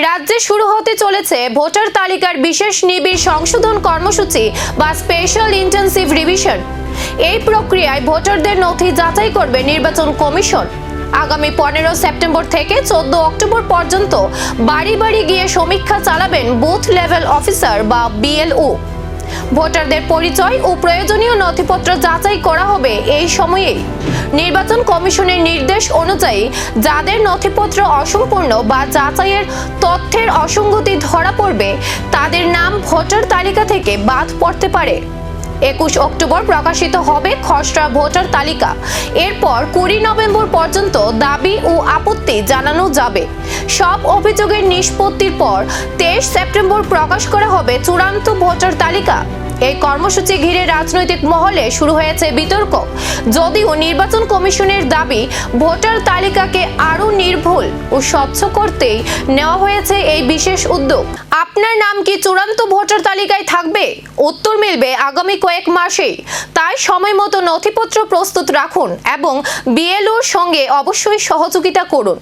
রাজ্যে শুরু হতে চলেছে ভোটার তালিকার বিশেষ নিবিড় সংশোধন কর্মসূচি বা স্পেশাল ইন্টেনসিভ রিভিশন। এই প্রক্রিয়ায় ভোটারদের নথি যাচাই করবে নির্বাচন কমিশন। আগামী 15 সেপ্টেম্বর থেকে 14 অক্টোবর পর্যন্ত বাড়ি বাড়ি গিয়ে সমীক্ষা চালাবেন বুথ লেভেল অফিসার বা বিএলও। ভোটারদের পরিচয় ও প্রয়োজনীয় নথিপত্র যাচাই করা হবে এই সময়েই। নির্বাচন কমিশনের নির্দেশ অনুযায়ী যাদের নথিপত্র অসম্পূর্ণ বা যাচাইয়ের তথ্যের অসঙ্গতি ধরা পড়বে তাদের নাম ভোটার তালিকা থেকে বাদ পড়তে পারে। 21 অক্টোবর প্রকাশিত হবে খসড়া ভোটার তালিকা। এরপর 20 নভেম্বর পর্যন্ত দাবি ও আপত্তি জানানো যাবে। সব অভিযোগের নিষ্পত্তির পর 23 সেপ্টেম্বর প্রকাশ করা হবে চূড়ান্ত ভোটার তালিকা। এই কর্মসূচি ঘিরে রাজনৈতিক মহলে শুরু হয়েছে বিতর্ক। যদিও নির্বাচন কমিশনের দাবি ভোটার তালিকাকে আরো নির্ভুল ও স্বচ্ছ করতেই নেওয়া হয়েছে এই বিশেষ উদ্যোগ। আপনার নাম কি চূড়ান্ত ভোটার তালিকায় থাকবে? উত্তর মিলবে আগামী কয়েক মাসেই। তাই সময় মতো নথিপত্র প্রস্তুত রাখুন এবং বিএলওর সঙ্গে অবশ্যই সহযোগিতা করুন।